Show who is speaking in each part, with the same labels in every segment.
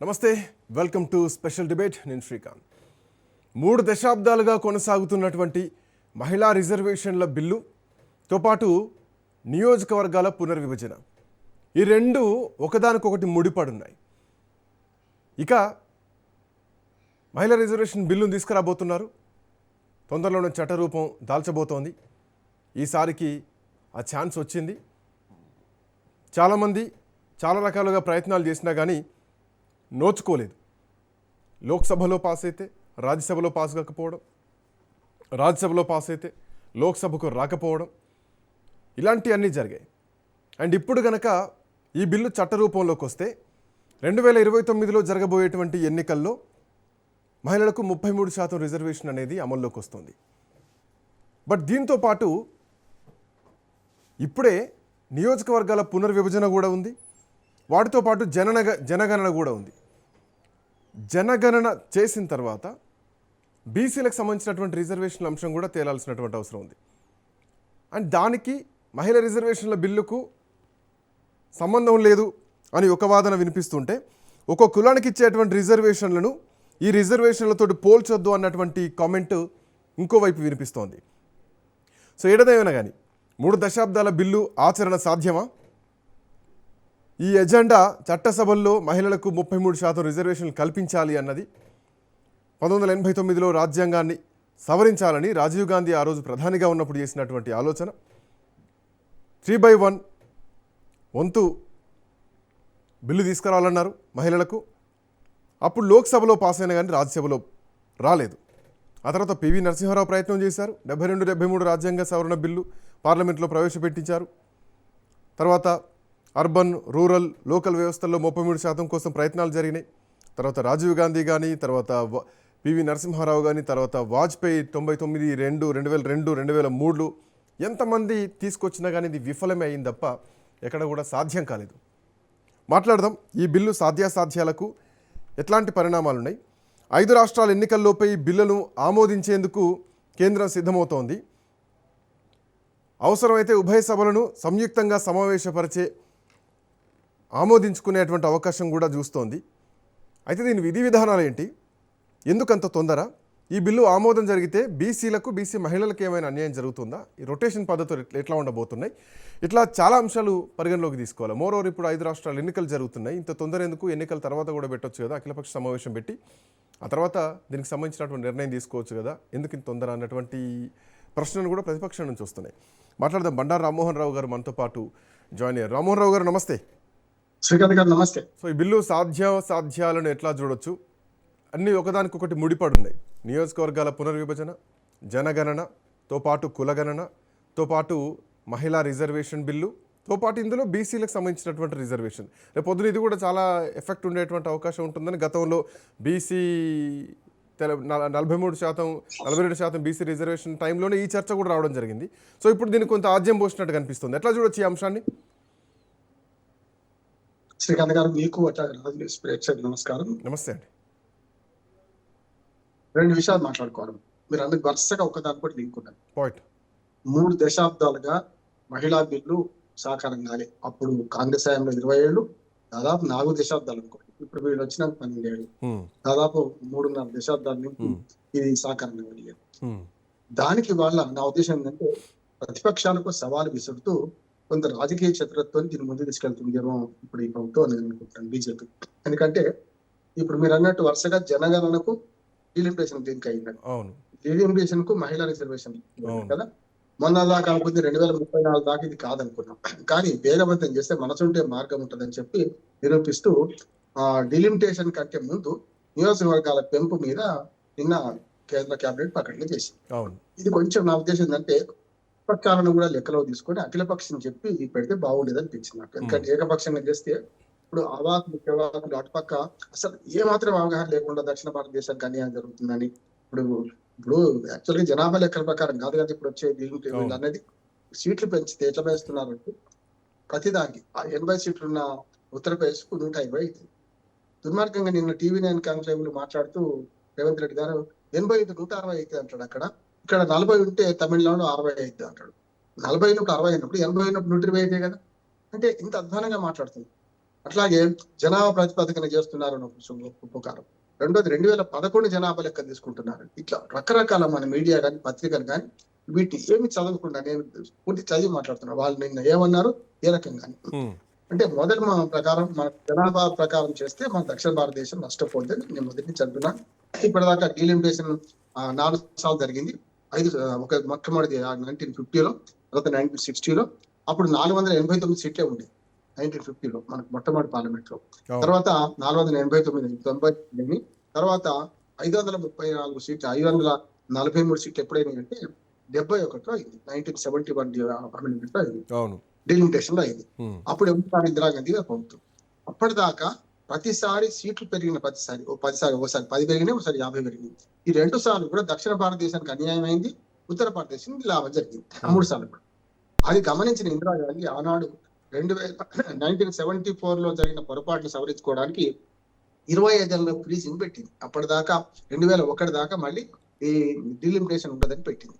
Speaker 1: నమస్తే, welcome to special debate. నేను శ్రీకాంత్. 3 దశాబ్దాలుగా కొనసాగుతున్నటువంటి మహిళా రిజర్వేషన్ల బిల్లుతో పాటు నియోజకవర్గాల పునర్విభజన, ఈ రెండు ఒకదానికొకటి ముడిపడున్నాయి. ఇక మహిళా రిజర్వేషన్ బిల్లును తీసుకురాబోతున్నారు. తొందరలోనే చట్టరూపం దాల్చబోతోంది. ఈసారికి ఆ ఛాన్స్ వచ్చింది. చాలామంది చాలా రకాలుగా ప్రయత్నాలు చేసినా కానీ నోచుకోలేదు. లోక్సభలో పాస్ అయితే రాజ్యసభలో పాస్ కాకపోవడం, రాజ్యసభలో పాస్ అయితే లోక్సభకు రాకపోవడం, ఇలాంటివన్నీ జరిగాయి. అండ్ ఇప్పుడు గనక ఈ బిల్లు చట్టరూపంలోకి వస్తే 2029లో జరగబోయేటువంటి ఎన్నికల్లో మహిళలకు 33% రిజర్వేషన్ అనేది అమల్లోకి వస్తుంది. బట్ దీంతో పాటు ఇప్పుడే నియోజకవర్గాల పునర్విభజన కూడా ఉంది. వాటితో పాటు జనగణన కూడా ఉంది. జనగణన చేసిన తర్వాత బీసీలకు సంబంధించినటువంటి రిజర్వేషన్ల అంశం కూడా తేలాల్సినటువంటి అవసరం ఉంది. అండ్ దానికి మహిళా రిజర్వేషన్ల బిల్లుకు సంబంధం లేదు అని ఒక వాదన వినిపిస్తుంటే, ఒక్కో కులానికి ఇచ్చేటువంటి రిజర్వేషన్లను ఈ రిజర్వేషన్లతో పోల్చొద్దు అన్నటువంటి కామెంట్ ఇంకోవైపు వినిపిస్తోంది. సో ఏడదేమైనా కానీ 3 దశాబ్దాల బిల్లు ఆచరణ సాధ్యమా? ఈ ఎజెండా చట్టసభల్లో మహిళలకు 33% రిజర్వేషన్లు కల్పించాలి అన్నది 1989లో రాజ్యాంగాన్ని సవరించాలని రాజీవ్ గాంధీ ఆ రోజు ప్రధానిగా ఉన్నప్పుడు చేసినటువంటి ఆలోచన. 3/1 వంతు బిల్లు తీసుకురావాలన్నారు మహిళలకు. అప్పుడు లోక్సభలో పాస్ అయినా కానీ రాజ్యసభలో రాలేదు. ఆ తర్వాత పివి నరసింహారావు ప్రయత్నం చేశారు. 72-73 రాజ్యాంగ సవరణ బిల్లు పార్లమెంట్లో ప్రవేశపెట్టించారు. తర్వాత అర్బన్, రూరల్, లోకల్ వ్యవస్థల్లో 33% కోసం ప్రయత్నాలు జరిగినాయి. తర్వాత రాజీవ్ గాంధీ కానీ, తర్వాత పివి నరసింహారావు కానీ, తర్వాత వాజ్పేయి 99, 2002, 2003 ఎంతమంది తీసుకొచ్చినా కానీ ఇది విఫలమే అయింది తప్ప ఎక్కడ కూడా సాధ్యం కాలేదు. మాట్లాడదాం ఈ బిల్లు సాధ్యాసాధ్యాలకు ఎట్లాంటి పరిణామాలు ఉన్నాయి. 5 రాష్ట్రాల ఎన్నికల్లోపై ఈ బిల్లును ఆమోదించేందుకు కేంద్రం సిద్ధమవుతోంది. అవసరమైతే ఉభయ సభలను సంయుక్తంగా సమావేశపరిచే ఆమోదించుకునేటువంటి అవకాశం కూడా చూస్తోంది. అయితే దీని విధి విధానాలు ఏంటి? ఎందుకంత తొందర? ఈ బిల్లు ఆమోదం జరిగితే బీసీలకు, బీసీ మహిళలకు ఏమైనా అన్యాయం జరుగుతుందా? ఈ రొటేషన్ పద్ధతులు ఎట్లా ఉండబోతున్నాయి? ఇట్లా చాలా అంశాలు పరిగణలోకి తీసుకోవాలి. మోరోవర్ ఇప్పుడు 5 రాష్ట్రాల ఎన్నికలు జరుగుతున్నాయి. ఇంత తొందర ఎందుకు? ఎన్నికల తర్వాత కూడా పెట్టవచ్చు కదా, అఖిలపక్ష సమావేశం పెట్టి ఆ తర్వాత దీనికి సంబంధించినటువంటి నిర్ణయం తీసుకోవచ్చు కదా, ఎందుకు ఇంత తొందర అన్నటువంటి ప్రశ్నలు కూడా ప్రతిపక్షం నుంచి వస్తున్నాయి. మాట్లాడదాం. బండారు రామ్మోహన్ రావు గారు మనతో పాటు జాయిన్ అయ్యారు. రామ్మోహన్ రావు గారు నమస్తే.
Speaker 2: శ్రీకాంత్ గారు నమస్తే.
Speaker 1: సో ఈ బిల్లు సాధ్యాలను ఎట్లా చూడొచ్చు? అన్నీ ఒకదానికొకటి ముడిపడున్నాయి. నియోజకవర్గాల పునర్విభజన, జనగణనతో పాటు కులగణనతో పాటు మహిళా రిజర్వేషన్ బిల్లుతో పాటు ఇందులో బీసీలకు సంబంధించినటువంటి రిజర్వేషన్. రేపు పొద్దున ఇది కూడా చాలా ఎఫెక్ట్ ఉండేటువంటి అవకాశం ఉంటుందని గతంలో బీసీ 43%, 42% బీసీ రిజర్వేషన్ టైంలోనే ఈ చర్చ కూడా రావడం జరిగింది. సో ఇప్పుడు దీనికి కొంత ఆజ్యం పోసినట్టు కనిపిస్తుంది. ఎట్లా చూడొచ్చు ఈ అంశాన్ని?
Speaker 2: శ్రీకాంత్ గారు, మీకు నమస్కారం.
Speaker 1: నమస్తే అండి.
Speaker 2: 2 విషయాలు మాట్లాడుకోవాలి. మీరు అందుకు వరుసగా ఒకదాని కూడా లింకున్నారు.
Speaker 1: పాయింట్.
Speaker 2: 3 దశాబ్దాలుగా మహిళా బిల్లు సాకారం కాలే. అప్పుడు కాంగ్రెస్ హయాంలో 20 ఏళ్ళు, దాదాపు 4 దశాబ్దాలు అనుకోండి. ఇప్పుడు వీళ్ళు వచ్చిన 12 ఏళ్ళు, దాదాపు 3.5 దశాబ్దాల నుంచి ఇది సాకారం కలిగేది. దానికి నా ఉద్దేశం ఏంటంటే, ప్రతిపక్షాలకు సవాలు విసురుతూ కొంత రాజకీయ చతురత్వం దీని ముందు తీసుకెళ్తుందేమో ఇప్పుడు ఈ ప్రభుత్వం అని అనుకుంటాను, బీజేపీ. ఎందుకంటే ఇప్పుడు మీరు అన్నట్టు వరుసగా జనగణనకు డీలిమిటేషన్ దీనికి అయింది, డీలిమిటేషన్ కు మహిళా రిజర్వేషన్ కదా. మొన్న దాకా అనుకుంది 2034 దాకా ఇది కాదనుకున్నాం. కానీ వేగవంతం చేస్తే మనసుంటే మార్గం ఉంటుందని చెప్పి నిరూపిస్తూ డీలిమిటేషన్ కంటే ముందు నియోజకవర్గాల పెంపు మీద నిన్న కేంద్ర కేబినెట్ ప్రకటన చేసింది. ఇది కొంచెం నా ఉద్దేశం ఏంటంటే పక్షాలను కూడా లెక్కలో తీసుకొని అఖిలపక్షం చెప్పి పెడితే బాగుండేది అనిపించింది నాకు. ఎందుకంటే ఏకపక్షంగా చేస్తే ఇప్పుడు అవాకులు అటుపక్క అసలు ఏమాత్రం అవగాహన లేకుండా దక్షిణ భారతదేశానికి అన్యాయం జరుగుతుందని ఇప్పుడు యాక్చువల్గా జనాభా లెక్కల ప్రకారం కాదు కదా ఇప్పుడు వచ్చే అనేది. సీట్లు పెంచితే ఎట్లా వేస్తున్నారంటే ప్రతిదానికి 80 సీట్లు ఉన్న ఉత్తరప్రదేశ్ కు 150 అవుతుంది. దుర్మార్గంగా నిన్న TV9 కాంక్లేవ్లు మాట్లాడుతూ రేవంత్ రెడ్డి గారు 85 160 అవుతుంది అంటాడు. ఇక్కడ 40 ఉంటే తమిళనాడు 60 అవుతుంది అంటాడు. 40 అయినప్పుడు 60 అయినప్పుడు 80 అయినప్పుడు 120 అయితే కదా. అంటే ఇంత అధ్వానంగా మాట్లాడుతుంది. అట్లాగే జనాభా ప్రాతిపదికన చేస్తున్నారు అని ఒక ఉపకారం. రెండోది 2011 జనాభా లెక్క తీసుకుంటున్నారు. ఇట్లా రకరకాల మన మీడియా కానీ పత్రికలు కానీ వీటి ఏమి చదవకుండా నేను పూర్తి చదివి మాట్లాడుతున్నాను. వాళ్ళు నిన్న ఏమన్నారు ఏ రకంగా అంటే మొదటి మన ప్రకారం మన జనాభా ప్రకారం చేస్తే మన దక్షిణ భారతదేశం నష్టపోతుంది. నేను మొదటి నుంచి అంటున్నాను. ఇప్పటిదాకా డీలిమిటేషన్ 4 సార్లు జరిగింది. ఒక మొట్టమొదటి 1950లో, తర్వాత 1960లో. అప్పుడు 489 సీట్లే ఉండేవి 1950లో మనకు మొట్టమొదటి పార్లమెంట్ లో. తర్వాత 489, 90, తర్వాత 534 సీట్లు, 543 సీట్లు ఎప్పుడైనా అంటే 71లో అయింది. 1971 అమెండ్మెంట్ లో అయింది, డీలిమిటేషన్ లో అయింది. అప్పుడు ఎవరు ఇందిరాగాంధీ గారు ప్రభుత్వం. అప్పటిదాకా ప్రతిసారి సీట్లు పెరిగిన ప్రతిసారి ఒకసారి 10 పెరిగినాయి, ఒకసారి 50 పెరిగింది. ఈ 2 సార్లు కూడా దక్షిణ భారతదేశానికి అన్యాయం అయింది, ఉత్తర భారతదేశానికి లాభం జరిగింది 3 సార్లు కూడా. అది గమనించిన ఇందిరాగాంధీ ఆనాడు 1974లో జరిగిన పొరపాట్లు సవరించుకోవడానికి 25 ఏళ్ళ ఫ్రీజింగ్ పెట్టింది. అప్పటిదాకా 2001 దాకా మళ్ళీ ఈ డీలిమిటేషన్ ఉండదని పెట్టింది.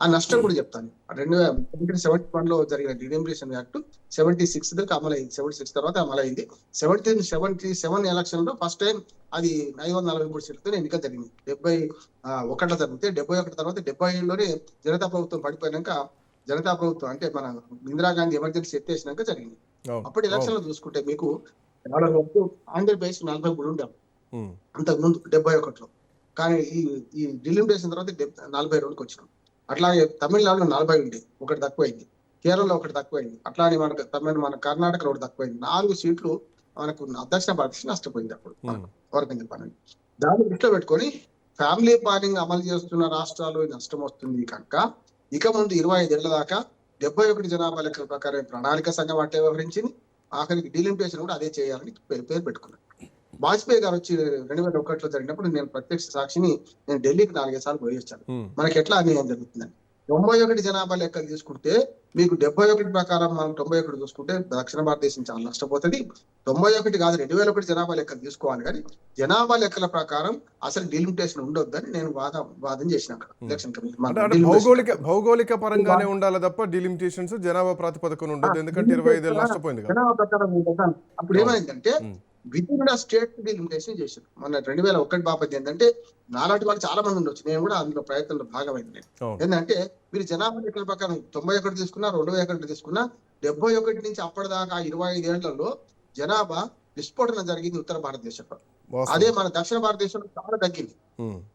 Speaker 2: ఆ నష్టం కూడా చెప్తాను. 1971లో జరిగిన డీలిమిటేషన్ యాక్ట్ 76 దాకా అమలైంది. 76 తర్వాత అమలైంది. 77 ఎలక్షన్ లో ఫస్ట్ టైం అది 543 సీట్లతో ఎన్నిక జరిగింది. 71 జరిగితే 71 తర్వాత 77లోనే జనతా ప్రభుత్వం పడిపోయినాక, జనతా ప్రభుత్వం అంటే మన ఇందిరాగాంధీ ఎమర్జెన్సీ ఎత్తేసినాక జరిగింది. అప్పుడు ఎలక్షన్ లో చూసుకుంటే మీకు ఆంధ్రప్రదేశ్ 43 ఉండాం అంతకు ముందు 71లో. కానీ ఈ డీలిమిటేషన్ తర్వాత 42కి వచ్చినాం. అట్లాగే తమిళనాడులో 40 ఉండే, ఒకటి తక్కువైంది. కేరళలో ఒకటి తక్కువైంది. అట్లానే మన కర్ణాటకలో ఒకటి తక్కువైంది. 4 సీట్లు మనకు దక్షిణ భారతదేశం నష్టపోయింది. అప్పుడు వరకు చెప్పానండి. దాన్ని దృష్టిలో పెట్టుకొని ఫ్యామిలీ ప్లానింగ్ అమలు చేస్తున్న రాష్ట్రాలు నష్టం వస్తుంది కనుక ఇక ముందు 25 ఏళ్ల దాకా 71 జనాభా లెక్కల ప్రకారం ప్రణాళిక సంఘం అట్టే వ్యవహరించింది. ఆఖరికి డీలిమిటేషన్ కూడా అదే చేయాలని పేరు పెట్టుకున్నారు. వాజ్పేయి గారు వచ్చి 2001లో జరిగినప్పుడు నేను ప్రత్యక్ష సాక్షిని, నేను ఢిల్లీకి 4 సార్లు పోయి వచ్చాను. మనకి ఎట్లా అన్యాయం జరుగుతుందని 91 జనాభా లెక్కలు తీసుకుంటే మీకు 71 ప్రకారం మనం 91 చూసుకుంటే దక్షిణ భారతదేశం చాలా నష్టపోతుంది. 91 కాదు 2001 జనాభా లెక్కలు తీసుకోవాలి, కానీ జనాభా లెక్కల ప్రకారం అసలు డీలిమిటేషన్ ఉండొద్దని నేను వాదన చేసిన ఎలక్షన్
Speaker 1: కమిషన్. భౌగోళిక పరంగానే ఉండాలి తప్ప డీలిమిటేషన్స్ జనాభా ప్రాతిపదికన ఉండదు. ఎందుకంటే 25 ఏళ్ళు నష్టపోయింది.
Speaker 2: జనాభా ప్రకారం అప్పుడు ఏమైందంటే విత్ ఇన్ స్టేట్ డీలిమిటేషన్ చేశారు. మన 2001 బాపతి ఏంటంటే నాలాంటి వాళ్ళు చాలా మంది ఉండొచ్చు, నేను కూడా అందులో ప్రయత్నంలో భాగమైంది. ఏంటంటే మీరు జనాభా లెక్కల ప్రకారం 91 తీసుకున్నా, 201 తీసుకున్నా, 71 నుంచి అప్పటిదాకా 25 ఏళ్లలో జనాభా విస్ఫోటన జరిగింది ఉత్తర భారతదేశంలో. అదే మన దక్షిణ భారతదేశంలో చాలా తగ్గింది.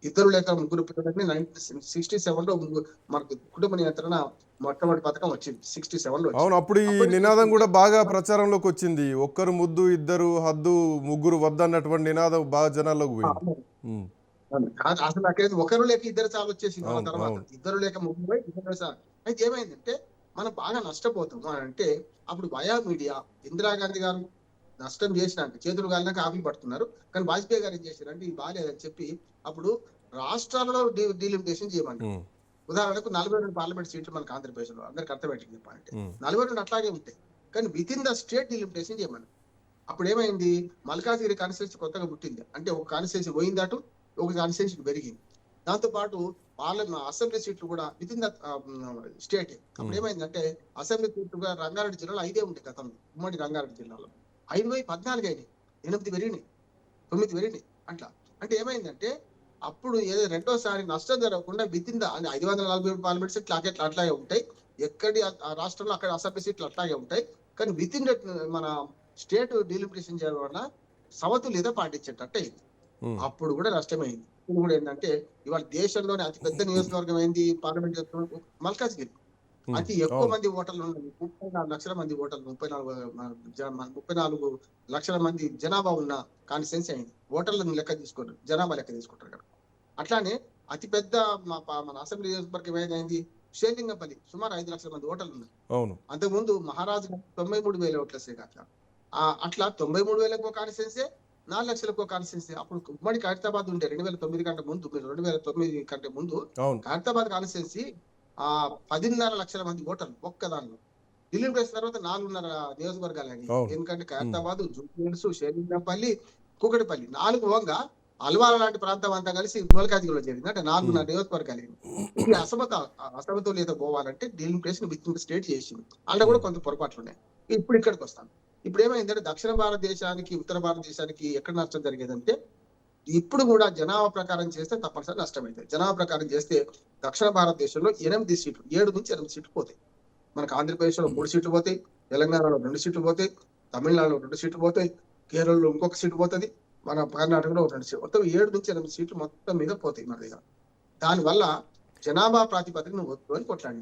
Speaker 2: 2 లేక 3 పిల్లలకి 1967లో మనకు కుటుంబ నియంత్రణ మొట్టమొదటి పథకం వచ్చింది 67లో.
Speaker 1: అవును, అప్పుడు ఈ నినాదం కూడా బాగా ప్రచారంలోకి వచ్చింది. ఒక్కరు ముద్దు, ఇద్దరు హద్దు, ముగ్గురు వద్దు అన్నటువంటి నినాదం బాగా జనాల్లోకి పోయింది.
Speaker 2: అసలు అక్కడ ఒకరు లేక ఇద్దరు చాలు వచ్చేసింది. తర్వాత 2 లేక 3 ఇద్దరు చాలు. అయితే ఏమైందంటే మనం బాగా నష్టపోతాం అంటే అప్పుడు వయా మీడియా ఇందిరాగాంధీ గారు నష్టం చేసినాక చేతులు కాలినాక ఆపిల్ పడుతున్నారు. కానీ వాజ్పేయి గారు ఏం చేశారంటే ఇది బాగాలేదని చెప్పి అప్పుడు రాష్ట్రాలలో డీలిమిటేషన్ చేయమన్నారు. ఉదాహరణకు 42 పార్లమెంట్ సీట్లు మనకు ఆంధ్రప్రదేశ్ లో, అందరికి అర్థమయ్యేది చెప్పాలంటే 42 అట్లాగే ఉంటాయి, కానీ with in the state delimitation చేయమన్నారు. అప్పుడు ఏమైంది, మల్కాజ్గిరి కాన్స్టిట్యూన్సీ కొత్తగా పుట్టింది. అంటే ఒక కాన్స్టిట్యూన్సీ పోయింది, అటు ఒక కాన్స్టిట్యూన్సీ పెరిగింది. దాంతో పాటు అసెంబ్లీ సీట్లు కూడా విత్ ఇన్ ద స్టేట్. అప్పుడు ఏమైందంటే అసెంబ్లీ సీట్లు కూడా రంగారెడ్డి జిల్లాలో 5 ఉంటాయి గతంలో. ఉమ్మడి రంగారెడ్డి జిల్లాలో 5 పోయి 14 అయినాయి, 8 పెరిగినాయి, 9 పెరిగినాయి. అట్లా అంటే ఏమైందంటే అప్పుడు ఏదో రెండోసారి నష్టం జరగకుండా విత్ ఇన్ ద 547 పార్లమెంట్ సీట్లు అట్లాగే ఉంటాయి. ఎక్కడి రాష్ట్రంలో అక్కడ అసెంబ్లీ సీట్లు అట్లాగే ఉంటాయి. కానీ విత్ ఇన్ మన స్టేట్ డీలిమిటేషన్ చేయడం వల్ల సమతుల్యత పాటించేటట్టు అయింది. అప్పుడు కూడా నష్టమైంది. ఇప్పుడు కూడా ఏంటంటే ఇవాళ దేశంలోనే అతి పెద్ద నియోజకవర్గం ఏంది పార్లమెంట్ మల్కాజ్గిరి. అతి ఎక్కువ మంది ఓటర్లు ఉన్నది, 34 లక్షల మంది ఓటర్లు, 34 లక్షల మంది జనాభా ఉన్న కాన్స్టిట్యున్సీ అయింది. ఓటర్లను లెక్క తీసుకోరు, జనాభా లెక్క తీసుకుంటారు కదా. అట్లానే అతి పెద్ద మన అసెంబ్లీ నియోజకవర్గం ఏదైంది షేర్లింగంపల్లి, సుమారు 5 లక్షల మంది ఓటర్లు ఉన్నారు. అంతకుముందు మహారాజు 93,000 ఓట్లు వస్తాయి కదా. అట్లా 93,000 కాన్స్టిట్యున్సీ, 4 లక్షలకు కాన్స్టిట్యున్సీ. అప్పుడు ఉమ్మడి ఖైరతాబాద్ ఉండే 2009 కంటే ముందు, 2009 కంటే ముందు ఖైరతాబాద్ కాన్స్టిట్యున్సీ 10.5 లక్షల మంది ఓటర్లు ఒక్కదానిలో. డీలిమిటేషన్ తర్వాత 4.5 నియోజకవర్గాలు అయినాయి. ఎందుకంటే ఖైరతాబాద్, జూబ్లీహిల్స్, షేర్లింగంపల్లి, కూకటిపల్లి 4 వంగా అల్వాల లాంటి ప్రాంతం అంతా కలిసి మల్కాజ్గిరిలో జరిగింది. అంటే 4.5 నియోజకవర్గాలు. ఇది అసమతుల్యత పోవాలంటే డీలిమిటేషన్ విత్ ఇన్ స్టేట్ చేసింది. అందులో కూడా కొంత పొరపాట్లు ఉన్నాయి. ఇప్పుడు ఇక్కడికి వస్తాను. ఇప్పుడు ఏమైందంటే దక్షిణ భారతదేశానికి ఉత్తర భారతదేశానికి ఎక్కడ నష్టం జరిగేదంటే ఇప్పుడు కూడా జనాభా ప్రకారం చేస్తే తప్పనిసరి నష్టమైంది. జనాభా ప్రకారం చేస్తే దక్షిణ భారతదేశంలో 8 సీట్లు 7 నుంచి 8 సీట్లు పోతాయి. మనకు ఆంధ్రప్రదేశ్లో 3 సీట్లు పోతాయి, తెలంగాణలో 2 సీట్లు పోతాయి, తమిళనాడులో 2 సీట్లు పోతాయి, కేరళలో ఇంకొక సీటు పోతుంది, మన కర్ణాటకలో 2 సీట్లు, మొత్తం 7 నుంచి 8 సీట్లు మొత్తం మీద పోతాయి మన దగ్గర. దానివల్ల జనాభా ప్రాతిపదికన వద్దు అని కొట్లాడి